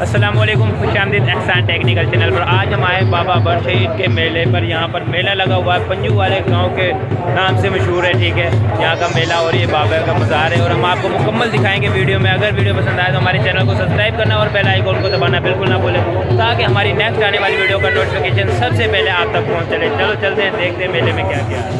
अस्सलामुअलैकुम, खुशामदीद एहसान technical channel पर। आज हम आए बाबा बड़ शहीद के मेले पर। यहाँ पर मेला लगा हुआ है, पंजू वाले गांव के नाम से मशहूर है, ठीक है, यहाँ का मेला। और ये बाबा का मज़ार है और हम आपको मुकम्मल दिखाएंगे वीडियो में। अगर वीडियो पसंद आए तो हमारे चैनल को सब्सक्राइब करना और बेल आइकन को दबाना बिल्कुल ना भूलें, ताकि हमारी नेक्स्ट आने वाली वीडियो का नोटिफिकेशन सबसे पहले आप तक पहुँच चले। चलो चलते हैं, देखते हैं मेले में क्या क्या है।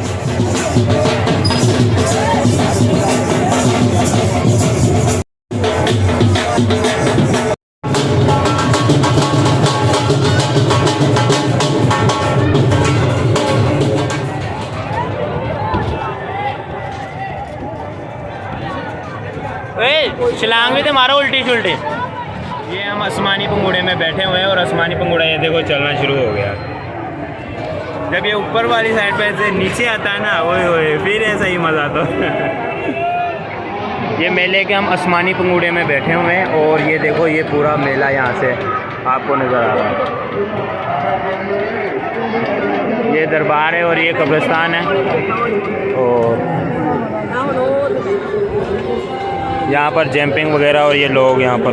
छलांग भी तो मारो उल्टी शुल्टी। ये हम आसमानी पंगूड़े में बैठे हुए हैं और आसमानी पंगूड़ा ये देखो चलना शुरू हो गया। जब ये ऊपर वाली साइड पे से नीचे आता है ना, ओए फिर ऐसा ही मज़ा आता है। ये मेले के हम आसमानी पंगूड़े में बैठे हुए हैं और ये देखो ये पूरा मेला यहाँ से आपको नज़र आ रहा है। ये दरबार है और ये कब्रिस्तान है और यहाँ पर जंपिंग वगैरह और ये लोग यहाँ पर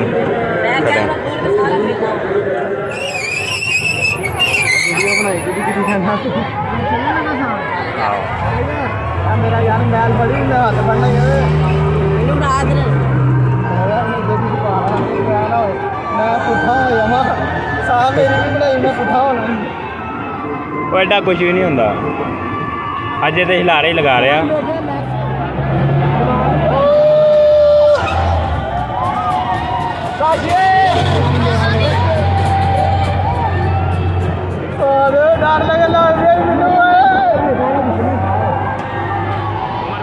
खड़े हैं। एडा कुछ भी नहीं होंदा, अजे तो हिलारे ही लगा रहा।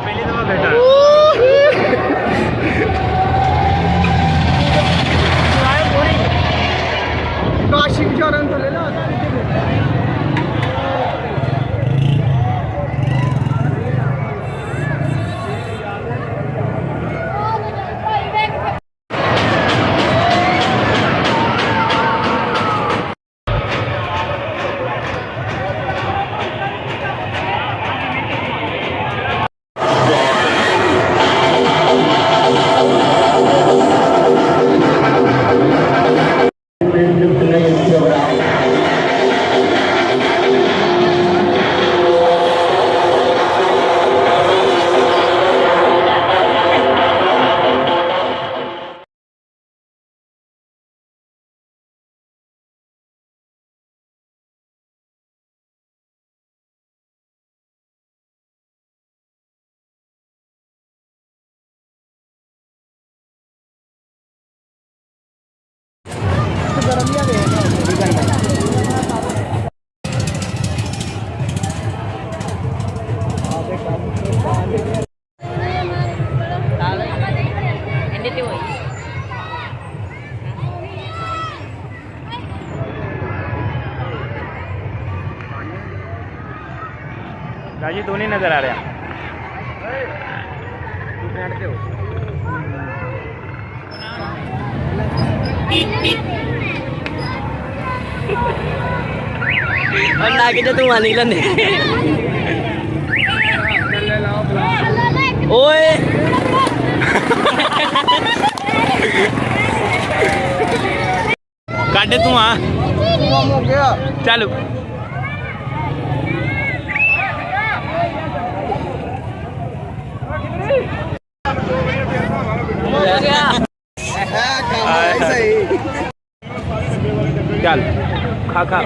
पहली दफा बैठा राजी, तू नहीं नजर आ रहा। तू मानी लेंदे ओए काटे तू आ चल चल खा खा।